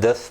10,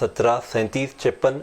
17, 37, 56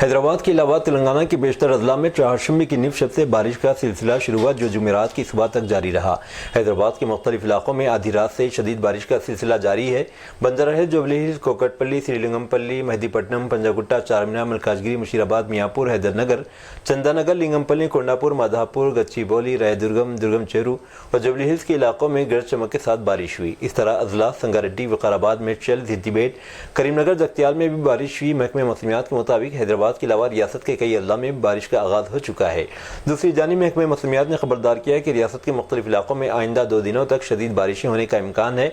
حیدرآباد کے علاوہ تلنگانہ کے بیشتر اضلاع میں چہارشنبے کی نصف شب سے بارش کا سلسلہ شروع ہوا، جو جمعرات کی صبح تک جاری رہا۔ حیدرآباد کے مختلف علاقوں میں آدھی رات سے شدید بارش کا سلسلہ جاری ہے۔ بندر ہلز، جوبلی ہلز، کوکٹ پلی، سری لنگم پلی، مہدی پٹنم، پنجاگٹا، چارمینار، ملکاجگیری، مشیر آباد، میاں پور، حیدر نگر، چندا نگر، لنگم پلی، کونڈاپور، مادھاپور، گچی بولی، رائے درگم، درگم چیرو اور جوبلی ہلز کے علاقوں میں گرج چمک کے ساتھ بارش ہوئی۔ اس طرح اضلاع سنگاریڈی، وقار آباد، میڈچل، سدھی بیٹ، کریم نگر، جگتیال میں بھی بارش ہوئی۔ محکمہ موسمیات کے مطابق حیدرآباد کے علاوہ ریاست کے کئی اضلاع میں بارش کا آغاز ہو چکا ہے۔ دوسری جانب محکمہ موسمیات نے خبردار کیا ہے کہ ریاست کے مختلف علاقوں میں آئندہ 2 دنوں تک شدید بارشیں ہونے کا امکان ہے۔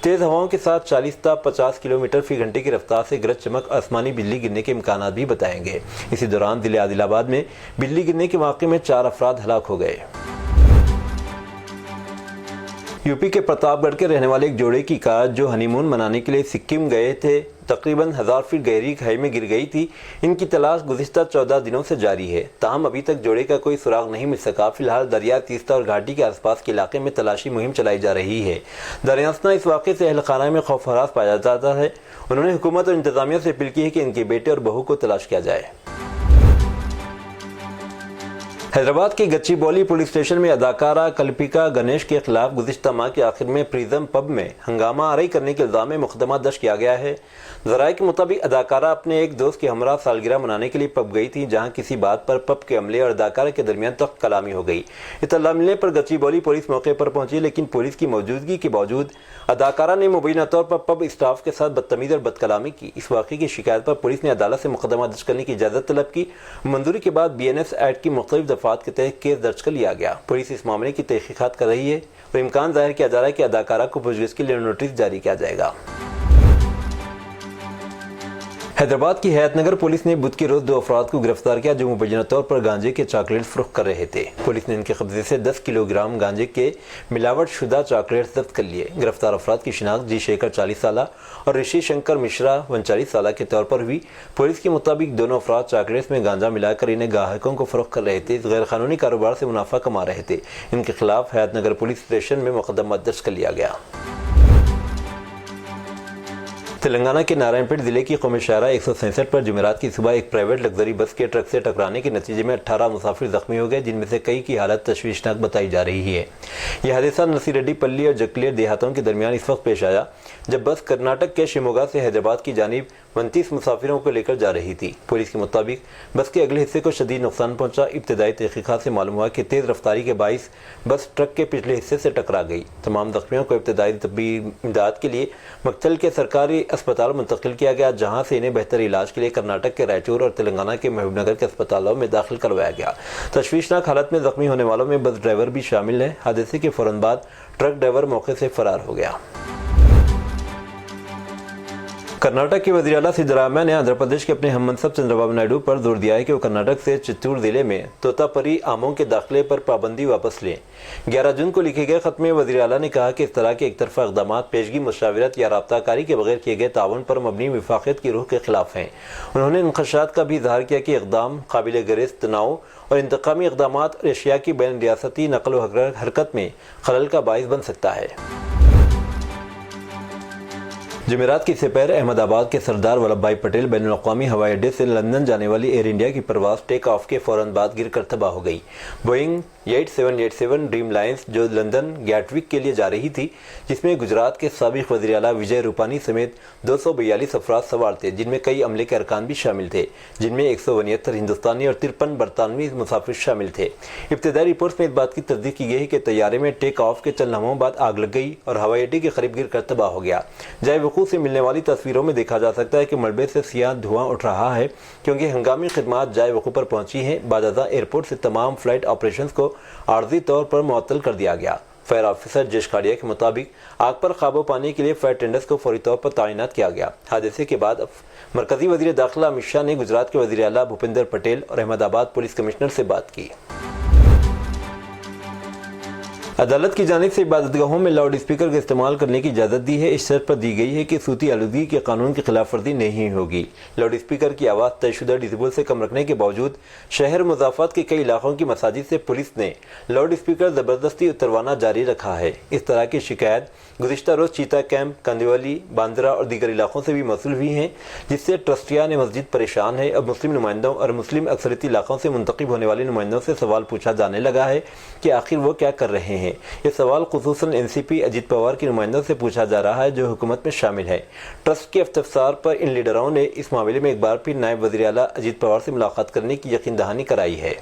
تیز ہواؤں کے ساتھ 40 تا 50 کلومیٹر فی گھنٹے کی رفتار سے گرج چمک، آسمانی بجلی گرنے کے امکانات بھی بتائے گئے۔ اسی دوران ضلع عادل آباد میں بجلی گرنے کے واقعے میں 4 افراد ہلاک ہو گئے۔ یوپی کے پرتاپ گڑھ کے رہنے والے ایک جوڑے کی کار جو ہنی مون منانے کے لیے سکم گئے تھے، تقریباً 1000 فٹ گہری کھائی میں گر گئی تھی۔ ان کی تلاش گزشتہ 14 دنوں سے جاری ہے، تاہم ابھی تک جوڑے کا کوئی سراغ نہیں مل سکا۔ فی الحال دریا تیستا اور گھاٹی کے آس پاس کے علاقے میں تلاشی مہم چلائی جا رہی ہے۔ دریا اثنا اس واقعے سے اہل خانہ میں خوف و ہراس پایا جاتا ہے۔ انہوں نے حکومت اور انتظامیہ سے اپیل کی ہے کہ ان کے بیٹے اور بہو کو تلاش کیا جائے۔ حیدرآباد کے گچی بولی پولیس اسٹیشن میں اداکارہ کلپیکا گنیش کے خلاف گزشتہ ماہ کے آخر میں پریزم پب میں ہنگامہ آرائی کرنے کے الزام میں مقدمہ درج کیا گیا ہے۔ ذرائع کے مطابق اداکارہ اپنے ایک دوست کے ہمراہ سالگرہ منانے کے لیے پب گئی تھی، جہاں کسی بات پر پب کے عملے اور اداکارہ کے درمیان تخت کلامی ہو گئی۔ اطلاع ملنے پر گچی بولی پولیس موقع پر پہنچی، لیکن پولیس کی موجودگی کے باوجود اداکارہ نے مبینہ طور پر پب اسٹاف کے ساتھ بدتمیزی اور بد کلامی کی۔ اس واقعے کی شکایت پر پولیس نے عدالت سے مقدمہ درج کرنے کی اجازت طلب کی۔ منظوری کے بعد BNS ایکٹ کی مختلف دفعات کے تحت کیس درج کر لیا گیا۔ پولیس اس معاملے کی تحقیقات کر رہی ہے اور امکان ظاہر کیا جا رہا ہے کہ اداکارہ کو پوچھ گچھ کے لیے نوٹس جاری کیا جائے گا۔ حیدرآباد کی حیات نگر پولیس نے بدھ کے روز 2 افراد کو گرفتار کیا جو مبینہ طور پر گانجے کے چاکلیٹ فروخت کر رہے تھے۔ پولیس نے ان کے قبضے سے 10 کلو گرام گانجے کے ملاوٹ شدہ چاکلیٹ ضبط کر لیے۔ گرفتار افراد کی شناخت جی شیکھر 40 سالہ اور رشی شنکر مشرا 39 سالہ کے طور پر ہوئی۔ پولیس کے مطابق دونوں افراد چاکلیٹس میں گانجا ملا کر انہیں گاہکوں کو فروخت کر رہے تھے، اس غیر قانونی کاروبار سے منافع کما رہے تھے۔ ان کے خلاف حیات نگر پولیس اسٹیشن میں مقدمہ درج کر لیا گیا۔ تلنگانہ کے نارائن پیٹ ضلع کی قومی شاہراہ 167 پر جمعرات کی صبح ایک پرائیویٹ لگژری بس کے ٹرک سے ٹکرانے کے نتیجے میں 18 مسافر زخمی ہو گئے، جن میں سے کئی کی حالت تشویشناک بتائی جا رہی ہے۔ یہ حادثہ نصیریڈی پلی اور جکلیر دیہاتوں کے درمیان اس وقت پیش آیا جب بس کرناٹک کے شیموگا سے حیدرآباد کی جانب 29 مسافروں کو لے کر جا رہی تھی۔ پولیس کے مطابق بس کے اگلے حصے کو شدید نقصان پہنچا۔ ابتدائی تحقیقات سے معلوم ہوا کہ تیز رفتاری کے باعث بس ٹرک کے پچھلے حصے سے ٹکرا گئی۔ تمام زخمیوں کو ابتدائی طبی امداد کے لیے مکتل کے سرکاری اسپتال منتقل کیا گیا، جہاں سے انہیں بہتر علاج کے لیے کرناٹک کے رائچور اور تلنگانہ کے محبوب نگر کے اسپتالوں میں داخل کروایا گیا۔ تشویشناک حالت میں زخمی ہونے والوں میں بس ڈرائیور بھی شامل ہے۔ حادثے کے فوراً بعد ٹرک ڈرائیور موقع سے فرار ہو گیا۔ کرناٹک کے وزیر اعلیٰ سدھرامیا نے آندھرا پردیش کے اپنے ہم منصب چندرا بابو نائیڈو پر زور دیا ہے کہ وہ کرناٹک سے چتور ضلع میں توتا پری آموں کے داخلے پر پابندی واپس لیں۔ 11 جون کو لکھے گئے خط میں وزیر اعلیٰ نے کہا کہ اس طرح کے ایک طرفہ اقدامات پیشگی مشاورت یا رابطہ کاری کے بغیر کیے گئے تعاون پر مبنی وفاقیت کی روح کے خلاف ہیں۔ انہوں نے ان خدشات کا بھی اظہار کیا کہ اقدام قابل گریز تناؤ اور انتقامی اقدامات اور اشیاء کی بین ریاستی نقل و حرکت میں خلل کا باعث بن سکتا ہے۔ جمعرات کی سپہر احمد آباد کے سردار ولبھ بھائی پٹیل بین الاقوامی ہوائی اڈے سے لندن جانے والی ایئر انڈیا کی پرواز ٹیک آف کے فوراً بعد گر کر تباہ ہو گئی۔ بوئنگ 8787 ڈریم لائنز جو لندن گیٹوک کے لیے جا رہی تھی، جس میں گجرات کے سابق وزیر اعلیٰ وجے روپانی سمیت 242 افراد سوار تھے، جن میں کئی عملے کے ارکان بھی شامل تھے، جن میں 169 ہندوستانی اور 53 برطانوی مسافر شامل تھے۔ ابتدائی رپورٹس میں اس بات کی تصدیق کی گئی ہے کہ طیارے میں ٹیک آف کے چند لمحوں بعد آگ لگ گئی اور ہوائی اڈے کے قریب گر کر تباہ ہو گیا۔ جائے وقوع سے ملنے والی تصویروں میں دیکھا جا سکتا ہے کہ ملبے سے سیاہ دھواں اٹھ رہا ہے، کیونکہ ہنگامی خدمات جائے وقوع پر پہنچی ہیں۔ بعد ازاں ایئرپورٹ سے تمام فلائٹ آپریشنز کو عارضی طور پر معطل کر دیا گیا۔ فائر آفیسر جیش کھاڑیا کے مطابق آگ پر قابو پانے کے لیے فائر ٹینڈرز کو فوری طور پر تعینات کیا گیا۔ حادثے کے بعد مرکزی وزیر داخلہ امت شاہ نے گجرات کے وزیر اعلیٰ بھوپندر پٹیل اور احمد آباد پولیس کمشنر سے بات کی۔ عدالت کی جانب سے عبادتگاہوں میں لاؤڈ اسپیکر کا استعمال کرنے کی اجازت دی ہے۔ اس شرط پر دی گئی ہے کہ صوتی آلودگی کے قانون کی خلاف ورزی نہیں ہوگی۔ لاؤڈ اسپیکر کی آواز طے شدہ ڈیسیبل سے کم رکھنے کے باوجود شہر مضافات کے کئی علاقوں کی مساجد سے پولیس نے لاؤڈ اسپیکر زبردستی اتروانا جاری رکھا ہے۔ اس طرح کی شکایت گزشتہ روز چیتا کیمپ، کندیولی، باندرا اور دیگر علاقوں سے بھی موصول ہوئی ہیں، جس سے ٹرسٹیان مسجد پریشان ہے۔ اب مسلم نمائندوں اور مسلم اکثریتی علاقوں سے منتخب ہونے والے نمائندوں سے سوال پوچھا جانے لگا ہے کہ آخر وہ کیا کر رہے ہیں۔ یہ سوال خصوصاً این سی پی اجیت پوار کے نمائندوں سے پوچھا جا رہا ہے، جو حکومت میں شامل ہے۔ ٹرسٹ کے استفسار پر ان لیڈروں نے اس معاملے میں ایک بار پھر نائب وزیر اعلیٰ اجیت پوار سے ملاقات کرنے کی یقین دہانی کرائی ہے۔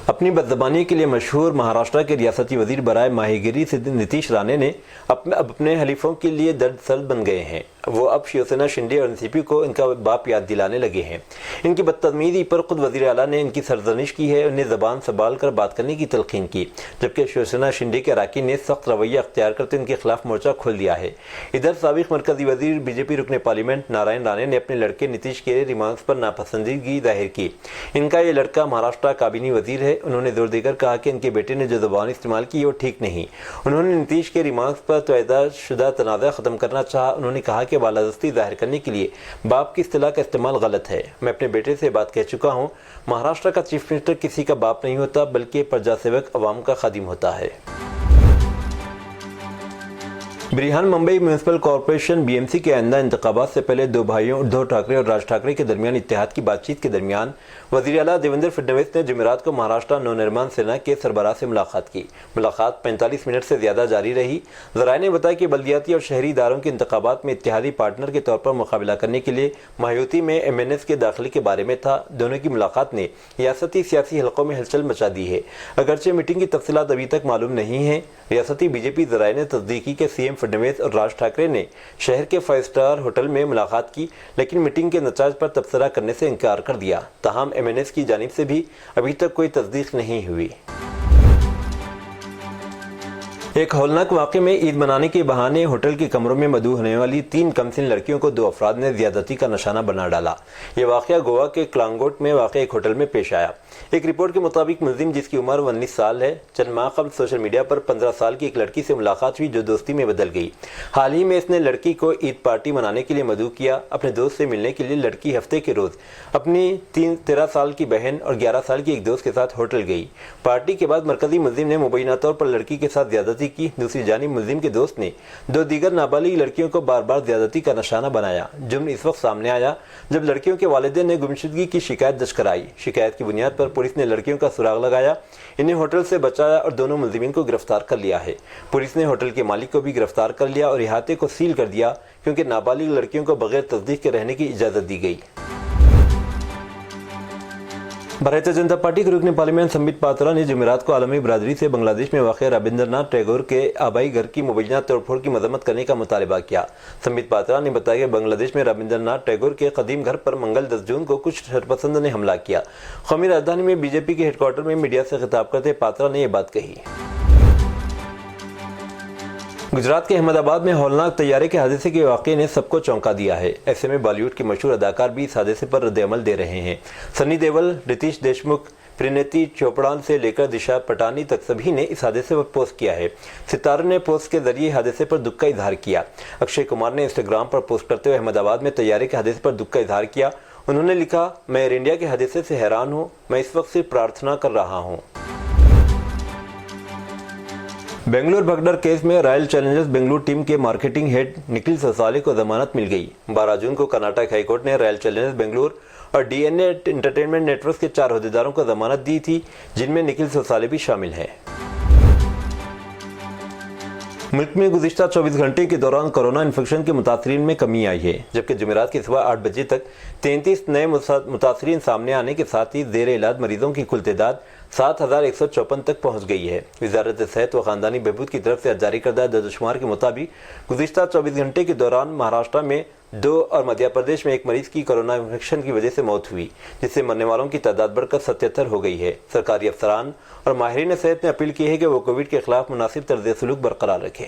اپنی بدزبانی کے لیے مشہور مہاراشٹر کے ریاستی وزیر برائے ماہی گیری نتیش رانے نے اب اپنے حلیفوں کے لیے درد سرد بن گئے ہیں۔ وہ اب شیو سینا شنڈے اور این سی پی کو ان کا باپ یاد دلانے لگے ہیں۔ ان کی بدتمیزی پر خود وزیر اعلیٰ نے ان کی سرزنش کی ہے، انہیں زبان سنبھال کر بات کرنے کی تلقین کی، جبکہ شیو سینا شنڈے کے اراکین نے سخت رویہ اختیار کرتے ان کے خلاف مورچہ کھول دیا ہے۔ ادھر سابق مرکزی وزیر بی جے پی رکن پارلیمنٹ نارائن رانے نے اپنے لڑکے نتیش کے ریمارکس پر ناپسندیدگی ظاہر کی۔ ان کا یہ لڑکا مہاراشٹر کابینی وزیر ہے۔ انہوں نے زور دے کر کہا کہ ان کے بیٹے نے جو زبان استعمال کی وہ ٹھیک نہیں۔ انہوں نے نتیش کے ریمارکس پر توعیہ شدہ تنازع ختم کرنا چاہا۔ انہوں نے کہا کہ بالادستی ظاہر کرنے کے لیے باپ کی اصطلاح کا استعمال غلط ہے۔ میں اپنے بیٹے سے بات کہہ چکا ہوں، مہاراشٹر کا چیف منسٹر کسی کا باپ نہیں ہوتا بلکہ پرجا سیوک عوام کا خادم ہوتا ہے۔ Brihan Mumbai municipal corporation B M C کے آئندہ انتخابات سے پہلے دو بھائیوں ادھو ٹھاکرے اور راج ٹھاکرے کے درمیان اتحاد کی بات چیت کے درمیان وزیر اعلیٰ دیویندر فڈنویس نے جمعرات کو مہاراشٹر نونرمان سینا کے سربراہ سے ملاقات کی۔ ملاقات 45 منٹ سے زیادہ جاری رہی۔ ذرائع نے بتایا کہ بلدیاتی اور شہری اداروں کے انتخابات میں اتحادی پارٹنر کے طور پر مقابلہ کرنے کے لیے مایوتی میں ایم این ایس کے داخلے کے بارے میں تھا۔ دونوں کی ملاقات نے ریاستی سیاسی حلقوں میں ہلچل مچا دی ہے، اگرچہ میٹنگ کی تفصیلات ابھی تک معلوم نہیں ہیں۔ ریاستی بی جے پی ذرائع نے تصدیق کی کہ سی ایم فڈنویس اور راج ٹھاکرے نے شہر کے 5 اسٹار ہوٹل میں ملاقات کی، لیکن میٹنگ کے نتائج پر تبصرہ کرنے سے انکار کر دیا۔ تاہم ایم این ایس کی جانب سے بھی ابھی تک کوئی تصدیق نہیں ہوئی۔ ایک ہولناک واقعے میں عید منانے کے بہانے ہوٹل کے کمروں میں مدعو ہونے والی 3 کمسن لڑکیوں کو 2 افراد نے زیادتی کا نشانہ بنا ڈالا۔ یہ واقعہ گوا کے کلانگوٹ میں واقع ایک ہوٹل میں پیش آیا۔ ایک رپورٹ کے مطابق ملزم، جس کی عمر 19 سال ہے، چند ماہ قبل سوشل میڈیا پر 15 سال کی ایک لڑکی سے ملاقات ہوئی جو دوستی میں بدل گئی۔ حال ہی میں اس نے لڑکی کو عید پارٹی منانے کے لیے مدعو کیا۔ اپنے دوست سے ملنے کے لیے لڑکی ہفتے کے روز اپنی 13 سال کی بہن اور 11 سال کی ایک دوست کے ساتھ ہوٹل گئی۔ پارٹی کے بعد مرکزی ملزم نے مبینہ طور پر لڑکی کے ساتھ زیادتی کی۔ دوسری جانب ملزم کے دوست نے 2 دیگر نابالغ لڑکیوں کو بار بار زیادتی کا نشانہ بنایا۔ جرم اس وقت سامنے آیا جب لڑکیوں کے والدین نے گمشدگی کی شکایت درج کرائی۔ شکایت کی بنیاد پر پولیس نے لڑکیوں کا سراغ لگایا، انہیں ہوٹل سے بچایا اور دونوں ملزمین کو گرفتار کر لیا ہے۔ پولیس نے ہوٹل کے مالک کو بھی گرفتار کر لیا اور احاطے کو سیل کر دیا، کیونکہ نابالغ لڑکیوں کو بغیر تصدیق کے رہنے کی اجازت دی گئی۔ بھارتیہ جنتا پارٹی کے رکن پارلیمنٹ سمبت پاترا نے جمعرات کو عالمی برادری سے بنگلہ دیش میں واقع رابندر ناتھ ٹیگور کے آبائی گھر کی مبینہ توڑ پھوڑ کی مذمت کرنے کا مطالبہ کیا۔ سمبت پاترا نے بتایا کہ بنگلہ دیش میں رابندر ناتھ ٹیگور کے قدیم گھر پر منگل 10 جون کو کچھ شرپسند نے حملہ کیا۔ قومی راجدھانی میں بی جے پی کے ہیڈ کوارٹر میں میڈیا سے خطاب کرتے پاترا نے یہ بات کہی۔ گجرات کے احمد آباد میں ہولناک طیارے کے حادثے کے واقعے نے سب کو چونکا دیا ہے۔ ایسے میں بالی ووڈ کے مشہور اداکار بھی اس حادثے پر رد عمل دے رہے ہیں۔ سنی دیول، رتیش دیشمکھ، پرینیتی چوپڑان سے لے کر دشا پٹانی تک سبھی نے اس حادثے پر پوسٹ کیا ہے۔ ستاروں نے پوسٹ کے ذریعے حادثے پر دکھ کا اظہار کیا۔ اکشے کمار نے انسٹاگرام پر پوسٹ کرتے ہوئے احمد آباد میں طیارے کے حادثے پر دکھ کا اظہار کیا۔ انہوں نے لکھا، میں ایئر انڈیا کے حادثے سے حیران ہوں، میں اس وقت صرف پرارتھنا کر رہا ہوں۔ بنگلور بھگدڑ کیس میں رائل چیلنجرز بنگلور ٹیم کے مارکیٹنگ ہیڈ نکھل سوسالے کو ضمانت مل گئی۔ 12 جون کو کرناٹک ہائی کورٹ نے رائل چیلنجرز بنگلور اور ڈی این اے انٹرٹینمنٹ نیٹ ورکس کے 4 عہدیداروں کو ضمانت دی تھی، جن میں نکھل سوسالے بھی شامل ہیں۔ ملک میں گزشتہ 24 گھنٹے کے دوران کورونا انفیکشن کے متاثرین میں کمی آئی ہے، جبکہ جمعرات کی صبح 8 بجے تک 33 نئے متاثرین سامنے آنے کے ساتھ ہی زیر علاج مریضوں کی کل تعداد 7154 تک پہنچ گئی ہے۔ وزارت صحت و خاندانی بہبود کی طرف سے جاری کردہ اعداد و شمار کے مطابق گزشتہ 24 گھنٹے کے دوران مہاراشٹر میں 2 اور مدھیہ پردیش میں 1 مریض کی کورونا انفیکشن کی وجہ سے موت ہوئی، جس سے مرنے والوں کی تعداد بڑھ کر 77 ہو گئی ہے۔ سرکاری افسران اور ماہرین صحت نے اپیل کی ہے کہ وہ کووڈ کے خلاف مناسب طرز سلوک برقرار رکھیں۔